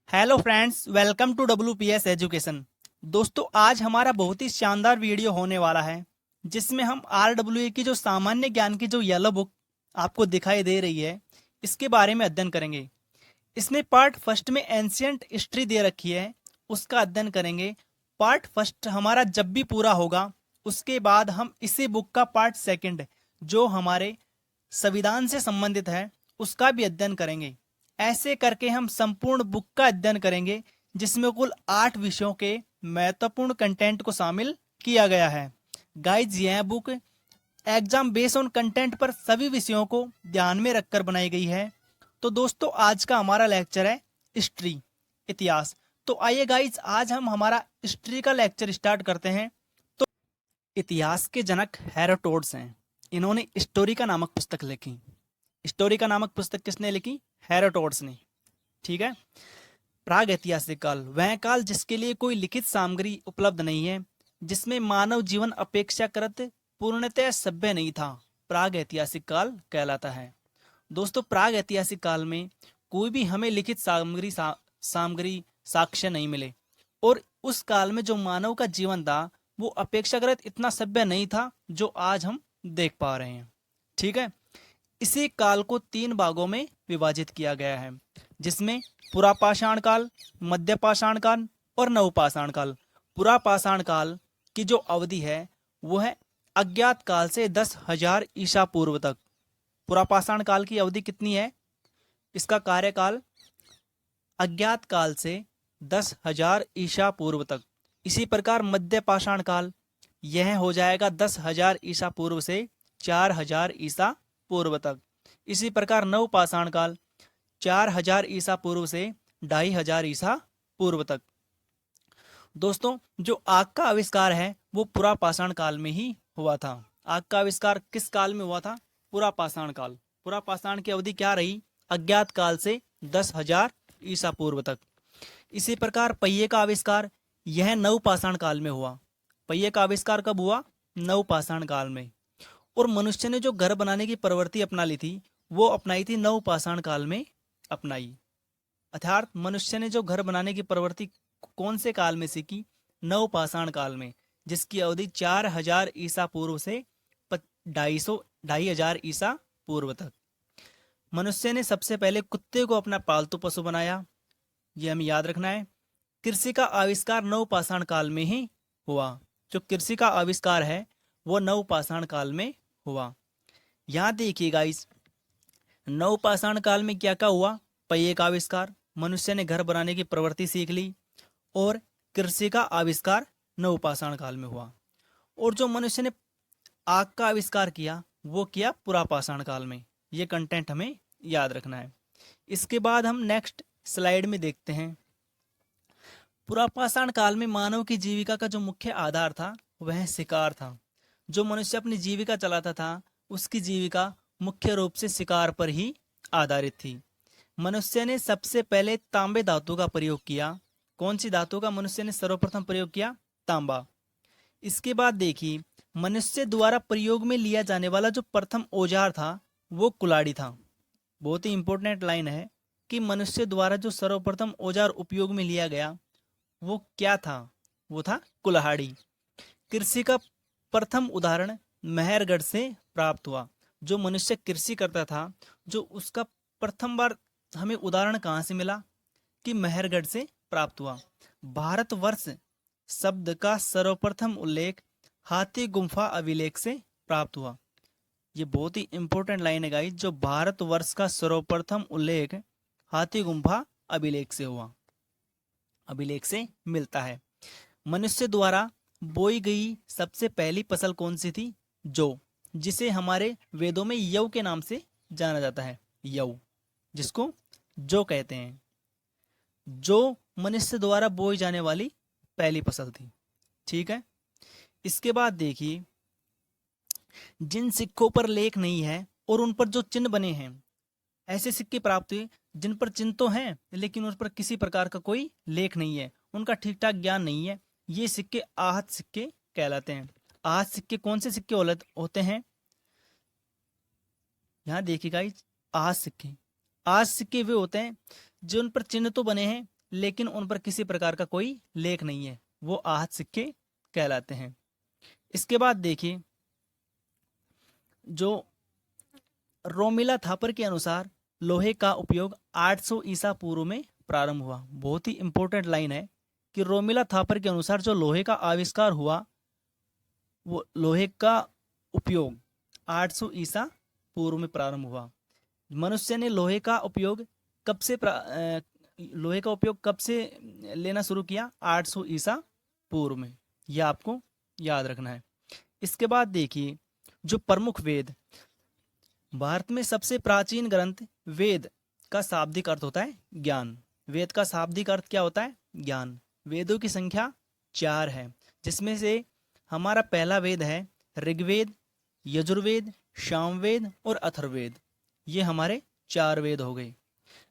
Hello friends, welcome to WPS education. दोस्तों, आज हमारा बहुत ही शानदार वीडियो होने वाला है जिसमें हम RWA की जो सामान्य ज्ञान की जो येलो बुक आपको दिखाई दे रही है इसके बारे में अध्ययन करेंगे। इसमें पार्ट फर्स्ट में एंशियंट हिस्ट्री दे रखी है, उसका अध्ययन करेंगे। पार्ट फर्स्ट हमारा जब भी पूरा होगा उसके बाद हम इसी बुक का पार्ट सेकंड जो हमारे संविधान से संबंधित है उसका भी अध्ययन करेंगे। ऐसे करके हम संपूर्ण बुक का अध्ययन करेंगे जिसमें कुल 8 विषयों के महत्वपूर्ण कंटेंट को शामिल किया गया है। गाइज, यह book exam based on content पर सभी विषयों को ध्यान में रखकर बनाई गई है। तो दोस्तों, आज का हमारा लेक्चर है हिस्ट्री, इतिहास। तो आइए गाइज, आज हम हमारा हिस्ट्री का लेक्चर स्टार्ट करते हैं। तो इतिहास के जनक हेरोडोटस हैं। इन्होंने स्टोरी का नामक पुस्तक लिखी। स्टोरी का नामक पुस्तक किसने लिखी? हेरोडोटस ने। ठीक है। प्राग ऐतिहासिक काल वह काल जिसके लिए कोई लिखित सामग्री उपलब्ध नहीं है, जिसमें मानव जीवन अपेक्षाकृत पूर्णतः सभ्य नहीं था, प्राग ऐतिहासिक काल कहलाता है। दोस्तों, प्राग ऐतिहासिक काल में कोई भी हमें लिखित सामग्री साक्ष्य नहीं मिले, और उस काल में जो मानव का जीवन था वो अपेक्षाकृत इतना सभ्य नहीं था जो आज हम देख पा रहे हैं। ठीक है। इसी काल को 3 भागों में विभाजित किया गया है, जिसमें पुरापाषाण काल, मध्यपाषाण काल और नवपाषाण काल। पुरापाषाण काल की जो अवधि है वो है अज्ञात काल से 10,000 ईसा पूर्व तक। पुरापाषाण काल की अवधि कितनी है? इसका कार्यकाल अज्ञात काल से 10,000 ईसा पूर्व तक। इसी प्रकार मध्यपाषाण काल यह हो जाएगा 10,000 ईसा पूर्व से 4,000 ईसा पूर्व तक। इसी प्रकार नवपाषाण काल 4,000 ईसा पूर्व से 2,500 ईसा पूर्व तक। दोस्तों, जो आग का आविष्कार है वो पुरापाषाण काल में ही हुआ था। आग का आविष्कार किस काल में हुआ था? पुरापाषाण काल। पुरापाषाण की अवधि क्या रही? अज्ञात काल से 10,000 ईसा पूर्व तक। इसी प्रकार पहिए का आविष्कार यह नवपाषाण काल में हुआ। पहिए का आविष्कार कब हुआ? नवपाषाण काल में। और मनुष्य ने जो घर बनाने की प्रवृत्ति अपना ली थी वो अपनाई थी नवपाषाण काल में अपनाई। अर्थात मनुष्य ने जो घर बनाने की प्रवृत्ति कौन से काल में सीखी? नवपाषाण काल में, जिसकी अवधि 4,000 ईसा पूर्व से 2,500 ईसा पूर्व तक। मनुष्य ने सबसे पहले कुत्ते को अपना पालतू पशु बनाया, ये हमें याद रखना है। कृषि का आविष्कार नवपाषाण काल में ही हुआ। जो कृषि का आविष्कार है वो नवपाषाण काल में हुआ। यहाँ देखिए गाइस, नवपाषाण काल में क्या क्या हुआ? पहिए का आविष्कार, मनुष्य ने घर बनाने की प्रवृत्ति सीख ली, और कृषि का आविष्कार नवपाषाण काल में हुआ। और जो मनुष्य ने आग का आविष्कार किया वो किया पुरापाषाण काल में। ये कंटेंट हमें याद रखना है। इसके बाद हम नेक्स्ट स्लाइड में देखते हैं। पुरापाषाण काल में मानव की जीविका का जो मुख्य आधार था वह शिकार था। जो मनुष्य अपनी जीविका चलाता था उसकी जीविका मुख्य रूप से शिकार पर ही आधारित थी। मनुष्य ने सबसे पहले तांबे धातु का प्रयोग किया। कौन सी धातु का मनुष्य ने सर्वप्रथम प्रयोग किया? तांबा। इसके बाद देखिए, मनुष्य द्वारा प्रयोग में लिया जाने वाला जो प्रथम औजार था वो कुल्हाड़ी था। बहुत ही इंपॉर्टेंट लाइन है कि मनुष्य द्वारा जो सर्वप्रथम औजार उपयोग में लिया गया वो क्या था? वो था कुल्हाड़ी। कृषि का प्रथम उदाहरण मेहरगढ़ से प्राप्त हुआ। जो मनुष्य कृषि करता था, जो उसका प्रथम बार हमें उदाहरण कहाँ से मिला? कि मेहरगढ़ से प्राप्त हुआ। भारतवर्ष शब्द का सर्वप्रथम उल्लेख हाथी गुम्फा अभिलेख से प्राप्त हुआ। ये बहुत ही इंपॉर्टेंट लाइन है गाइस। जो भारतवर्ष का सर्वप्रथम उल्लेख हाथी गुम्फा अभिलेख से हुआ, अभिलेख से मिलता है। मनुष्य द्वारा बोई गई सबसे पहली फसल कौन सी थी? जौ, जिसे हमारे वेदों में यव के नाम से जाना जाता है। यव, जिसको जौ कहते हैं। जो मनुष्य द्वारा बोई जाने वाली पहली फसल थी। ठीक है। इसके बाद देखिए, जिन सिक्कों पर लेख नहीं है और उन पर जो चिन्ह बने हैं, ऐसे सिक्के प्राप्त हुए जिन पर चिन्ह तो हैं लेकिन उस पर किसी प्रकार का कोई लेख नहीं है, उनका ठीक ठाक ज्ञान नहीं है। ये सिक्के आहत सिक्के कहलाते हैं। आहत सिक्के कौन से सिक्के होते हैं? यहाँ देखिए गाइस, आहत सिक्के वे होते हैं जो उन पर चिन्ह तो बने हैं लेकिन उन पर किसी प्रकार का कोई लेख नहीं है, वो आहत सिक्के कहलाते हैं। इसके बाद देखिए, जो रोमिला थापर के अनुसार लोहे का उपयोग 800 ईसा पूर्व में प्रारंभ हुआ। बहुत ही इंपॉर्टेंट लाइन है कि रोमिला थापर के अनुसार जो लोहे का आविष्कार हुआ, वो लोहे का उपयोग 800 ईसा पूर्व में प्रारंभ हुआ। मनुष्य ने लोहे का उपयोग कब से लेना शुरू किया? 800 ईसा पूर्व में। यह आपको याद रखना है। इसके बाद देखिए, जो प्रमुख वेद, भारत में सबसे प्राचीन ग्रंथ वेद का शाब्दिक अर्थ होता है ज्ञान। वेद का शाब्दिक अर्थ क्या होता है? ज्ञान। वेदों की संख्या 4 है, जिसमें से हमारा पहला वेद है ऋग्वेद, यजुर्वेद, सामवेद और अथर्ववेद। ये हमारे 4 वेद हो गए।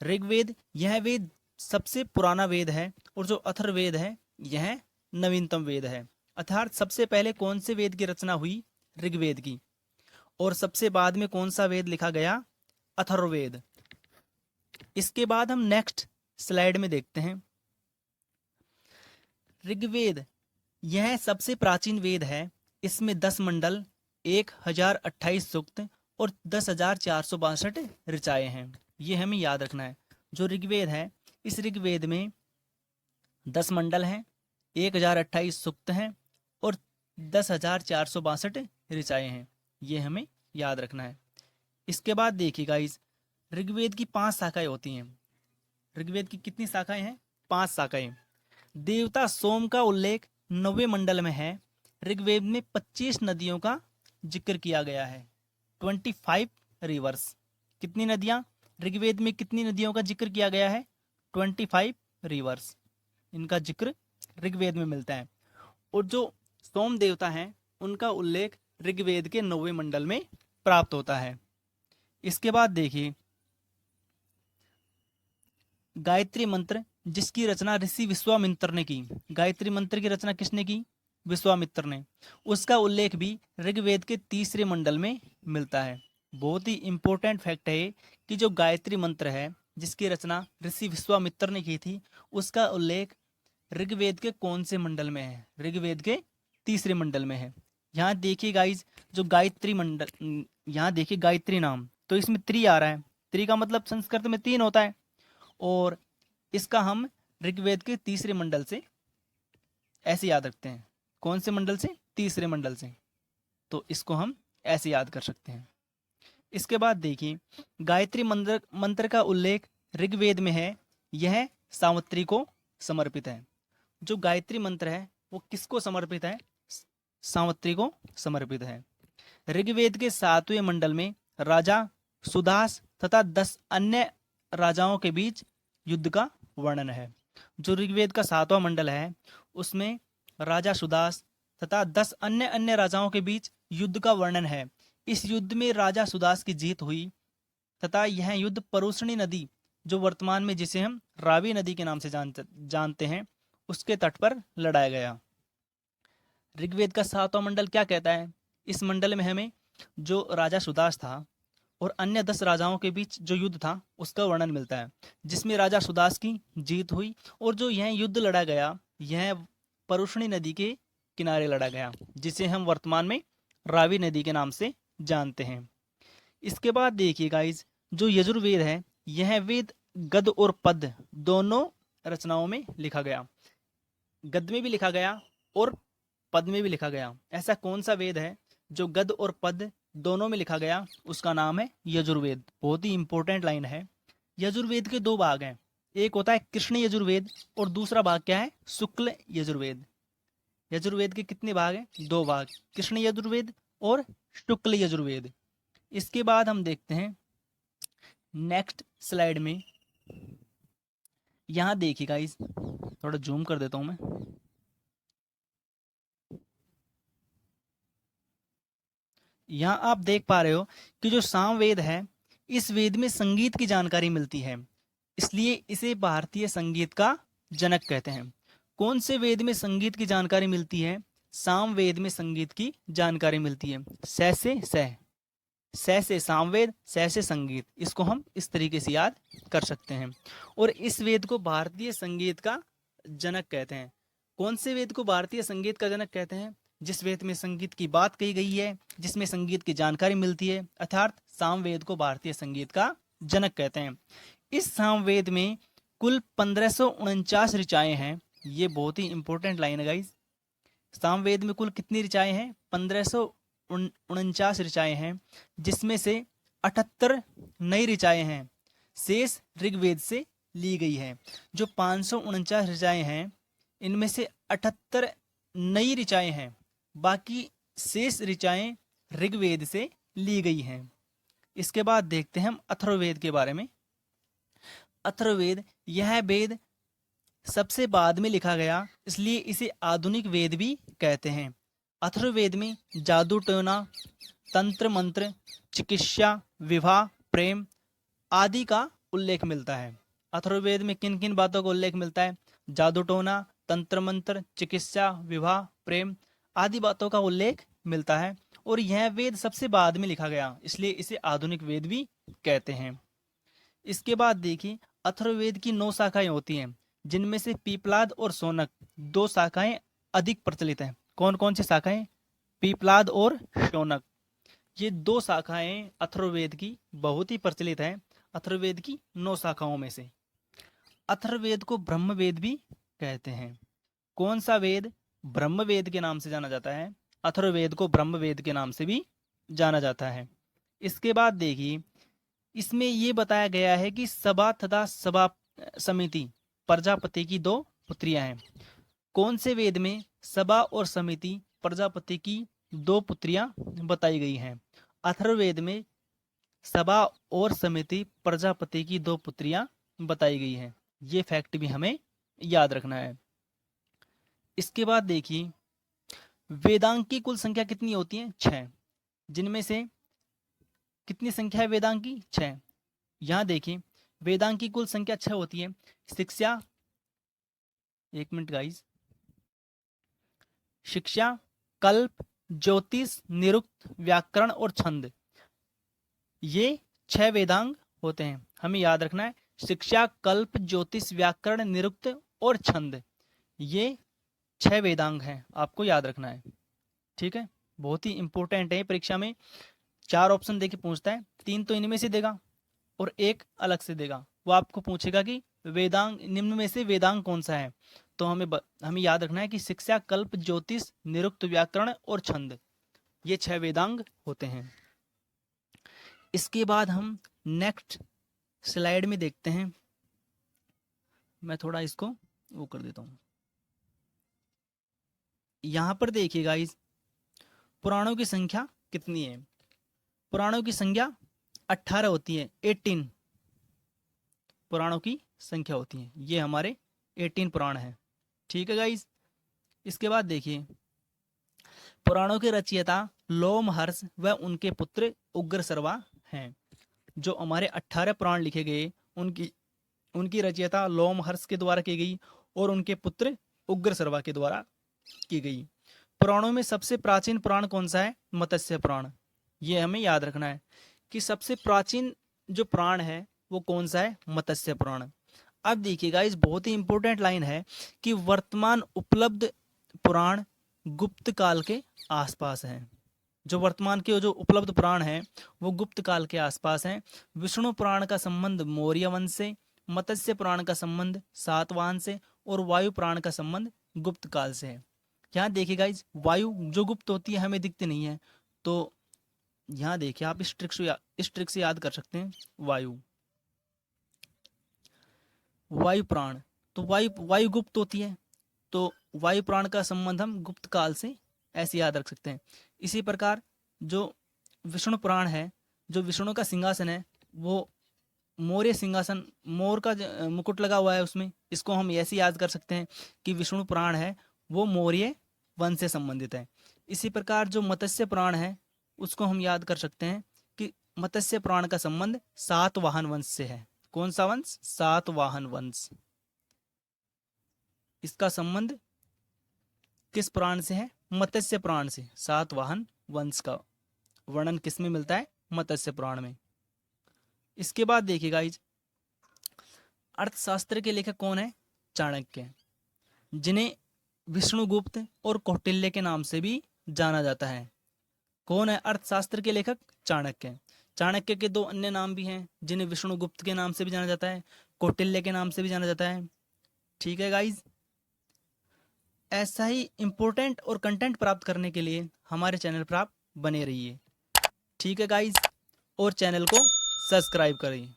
ऋग्वेद, यह वेद सबसे पुराना वेद है, और जो अथर्ववेद है यह नवीनतम वेद है। अर्थात सबसे पहले कौन से वेद की रचना हुई? ऋग्वेद की। और सबसे बाद में कौन सा वेद लिखा गया? अथर्ववेद। इसके बाद हम नेक्स्ट स्लाइड में देखते हैं। ऋग्वेद, यह सबसे प्राचीन वेद है। इसमें 10 मंडल, 1028 सूक्त और 10,462 ऋचाएं हैं। ये हमें याद रखना है। जो ऋग्वेद है, इस ऋग्वेद में 10 मंडल हैं, 1028 सूक्त हैं और 10,462 ऋचाएं हैं। ये हमें याद रखना है। इसके बाद देखिए गाइस, ऋग्वेद की 5 शाखाएं होती हैं। ऋग्वेद की कितनी शाखाएं हैं? 5 शाखाएं। देवता सोम का उल्लेख 9वें मंडल में है। ऋग्वेद में 25 नदियों का जिक्र किया गया है। 25 रिवर्स। कितनी नदियां? ऋग्वेद में कितनी नदियों का जिक्र किया गया है? 25 रिवर्स। इनका जिक्र ऋग्वेद में मिलता है। और जो सोम देवता हैं, उनका उल्लेख ऋग्वेद के 9वें मंडल में प्राप्त होता है। इसके बाद देखिए, गायत्री मंत्र, जिसकी रचना ऋषि विश्वामित्र ने की। गायत्री मंत्र की रचना किसने की? विश्वामित्र ने। उसका उल्लेख भी ऋग्वेद के 3रे मंडल में मिलता है। बहुत ही इंपॉर्टेंट फैक्ट है कि जो गायत्री मंत्र है, जिसकी रचना ऋषि विश्वामित्र ने की थी, उसका उल्लेख ऋग्वेद के कौन से मंडल में है? ऋग्वेद के 3रे मंडल में है। यहाँ देखिए गाइज, जो गायत्री मंडल, यहाँ देखिए गायत्री नाम, तो इसमें त्रि आ रहा है। त्रि का मतलब संस्कृत में 3 होता है, और इसका हम ऋग्वेद के 3रे मंडल से ऐसे याद रखते हैं। कौन से मंडल से? 3रे मंडल से। तो इसको हम ऐसे याद कर सकते हैं। इसके बाद देखिए, गायत्री मंत्र का उल्लेख ऋग्वेद में है। यह सावित्री को समर्पित है। जो गायत्री मंत्र है वो किसको समर्पित है? सावित्री को समर्पित है। ऋग्वेद के 7वें मंडल में राजा सुदास तथा 10 अन्य राजाओं के बीच युद्ध का वर्णन है। जो ऋग्वेद का 7वां मंडल है, उसमें राजा सुदास तथा 10 अन्य राजाओं के बीच युद्ध का वर्णन है। इस युद्ध में राजा सुदास की जीत हुई तथा यह युद्ध परुष्णी नदी, जो वर्तमान में जिसे हम रावी नदी के नाम से जानते हैं, उसके तट पर लड़ाया गया। ऋग्वेद का 7वां मंडल क्या कहता है? इस मंडल में हमें जो राजा सुदास था और अन्य 10 राजाओं के बीच जो युद्ध था, उसका वर्णन मिलता है, जिसमें राजा सुदास की जीत हुई। और जो यह युद्ध लड़ा गया, यह परुष्णी नदी के किनारे लड़ा गया, जिसे हम वर्तमान में रावी नदी के नाम से जानते हैं। इसके बाद देखिए गाइज, जो यजुर्वेद है, यह वेद गद्य और पद्य दोनों रचनाओं में लिखा गया। गद्य में भी लिखा गया और पद में भी लिखा गया। ऐसा कौन सा वेद है जो गद्य और पद्य दोनों में लिखा गया? उसका नाम है यजुर्वेद। बहुत ही इंपॉर्टेंट लाइन है। यजुर्वेद के 2 भाग हैं। एक होता है कृष्ण यजुर्वेद और दूसरा भाग क्या है? शुक्ल यजुर्वेद। यजुर्वेद के कितने भाग हैं? 2 भाग, कृष्ण यजुर्वेद और शुक्ल यजुर्वेद। इसके बाद हम देखते हैं नेक्स्ट स्लाइड में। यहां देखिए गाइस, थोड़ा जूम कर देता हूं मैं। यहां आप देख पा रहे हो कि जो सामवेद है, इस वेद में संगीत की जानकारी मिलती है, इसलिए इसे भारतीय संगीत का जनक कहते हैं। कौन से वेद में संगीत की जानकारी मिलती है? सामवेद में संगीत की जानकारी मिलती है। स से सह। से सामवेद, से संगीत। इसको हम इस तरीके से याद कर सकते हैं। और इस वेद को भारतीय संगीत का जनक कहते हैं। कौन से वेद को भारतीय संगीत का जनक कहते हैं? जिस वेद में संगीत की बात कही गई है, जिसमें संगीत की जानकारी मिलती है, अर्थात सामवेद को भारतीय संगीत का जनक कहते हैं। इस सामवेद में कुल 1549 ऋचाएं हैं। ये बहुत ही इंपॉर्टेंट लाइन है गाइस। सामवेद में कुल कितनी ऋचाएं हैं? 1549 ऋचाएं हैं, जिसमें से 78 नई ऋचाएं हैं, शेष ऋग्वेद से ली गई है। जो 549 ऋचाएं हैं, इनमें से 78 नई ऋचाएं हैं, बाकी शेष ऋचाएं ऋग्वेद से ली गई हैं। इसके बाद देखते हैं हम अथर्ववेद के बारे में। अथर्ववेद, यह वेद सबसे बाद में लिखा गया, इसलिए इसे आधुनिक वेद भी कहते हैं। अथर्ववेद में जादू टोना, तंत्र मंत्र, चिकित्सा, विवाह, प्रेम आदि का उल्लेख मिलता है। अथर्ववेद में किन किन बातों का उल्लेख मिलता है? जादू टोना, तंत्र मंत्र, चिकित्सा, विवाह, प्रेम आदि बातों का उल्लेख मिलता है। और यह वेद सबसे बाद में लिखा गया, इसलिए इसे आधुनिक वेद भी कहते हैं। इसके बाद देखिए, अथर्ववेद की 9 शाखाएं होती हैं, जिनमें से पीपलाद और शौनक 2 शाखाएं अधिक प्रचलित हैं। कौन कौन सी शाखाएं? पीपलाद और शौनक। ये 2 शाखाएं अथर्ववेद की बहुत ही प्रचलित हैं, अथर्ववेद की 9 शाखाओं में से। अथर्ववेद को ब्रह्मवेद भी कहते हैं। कौन सा वेद ब्रह्मवेद के नाम से जाना जाता है? अथर्ववेद को ब्रह्मवेद के नाम से भी जाना जाता है। इसके बाद देखिए, इसमें यह बताया गया है कि सभा तथा सभा समिति प्रजापति की 2 पुत्रियां हैं। कौन से वेद में सभा और समिति प्रजापति की 2 पुत्रियां बताई गई हैं? अथर्ववेद में सभा और समिति प्रजापति की 2 पुत्रियां बताई गई हैं। ये फैक्ट भी हमें याद रखना है। इसके बाद देखिए, वेदांग की कुल संख्या कितनी होती है? 6। जिनमें से कितनी संख्या है वेदांग की? 6। यहां देखिए, वेदांग की कुल संख्या 6 होती है। शिक्षा, 1 मिनट गाइस, शिक्षा, कल्प, ज्योतिष, निरुक्त, व्याकरण और छंद, ये 6 वेदांग होते हैं। हमें याद रखना है, शिक्षा, कल्प, ज्योतिष, व्याकरण, निरुक्त और छंद, ये 6 वेदांग हैं, आपको याद रखना है। ठीक है, बहुत ही इंपॉर्टेंट है। परीक्षा में 4 ऑप्शन देके पूछता है, 3 तो इनमें से देगा और 1 अलग से देगा। वो आपको पूछेगा कि वेदांग, निम्न में से वेदांग कौन सा है? तो हमें याद रखना है कि शिक्षा, कल्प, ज्योतिष, निरुक्त, व्याकरण और छंद, ये 6 वेदांग होते हैं। इसके बाद हम नेक्स्ट स्लाइड में देखते हैं। मैं थोड़ा इसको वो कर देता हूं। यहां पर देखिएगा, इस पुराणों की संख्या कितनी है? पुराणों की संख्या 18 होती है। 18 पुराणों की संख्या होती है। ये हमारे 18 पुराण हैं। ठीक है गाइस। इसके बाद देखिए, पुराणों के रचयिता लोमहर्ष व उनके पुत्र उग्रसर्वा हैं। जो हमारे 18 पुराण लिखे गए, उनकी रचयिता लोमहर्ष के द्वारा की गई और उनके पुत्र उग्रसर्वा के द्वारा की गई। पुराणों में सबसे प्राचीन पुराण कौन सा है? मत्स्य पुराण। ये हमें याद रखना है कि सबसे प्राचीन जो पुराण है वो कौन सा है? मत्स्य पुराण। अब देखिएगा, इस बहुत ही इंपॉर्टेंट लाइन है कि वर्तमान उपलब्ध पुराण गुप्त काल के आसपास हैं। जो वर्तमान के जो उपलब्ध पुराण हैं वो गुप्त काल के आसपास हैं। विष्णु पुराण का संबंध मौर्य वंश से, मत्स्य पुराण का संबंध सातवाहन से और वायु पुराण का संबंध गुप्त काल से है। यहाँ देखिएगा, इस वायु जो गुप्त होती है हमें दिखती नहीं है, तो यहाँ देखिए आप इस ट्रिक से याद कर सकते हैं। वायु प्राण, तो वायु गुप्त होती है, तो वायु प्राण का संबंध हम गुप्त काल से ऐसे याद रख सकते हैं। इसी प्रकार जो विष्णु पुराण है, जो विष्णु का सिंहासन है वो मौर्य सिंहासन, मोर का मुकुट लगा हुआ है उसमें, इसको हम ऐसे याद कर सकते हैं कि विष्णु पुराण है वो मौर्य वंश से संबंधित है। इसी प्रकार जो मत्स्य पुराण है उसको हम याद कर सकते हैं कि मत्स्य पुराण का संबंध सातवाहन वंश से है। कौन सा वंश? सातवाहन वंश। इसका संबंध किस पुराण से है? मत्स्य पुराण से। सातवाहन वंश का वर्णन किस में मिलता है? मत्स्य पुराण में। इसके बाद देखिए गाइज, अर्थशास्त्र के लेखक कौन है? चाणक्य, जिन्हें विष्णुगुप्त और कौटिल्य के नाम से भी जाना जाता है। कौन है अर्थशास्त्र के लेखक? चाणक्य। चाणक्य के दो अन्य नाम भी हैं, जिन्हें विष्णुगुप्त के नाम से भी जाना जाता है, कौटिल्य के नाम से भी जाना जाता है। ठीक है गाइज, ऐसा ही इंपॉर्टेंट और कंटेंट प्राप्त करने के लिए हमारे चैनल पर आप बने रहिए। ठीक है गाइज, और चैनल को सब्सक्राइब करिए।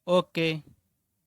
ओके।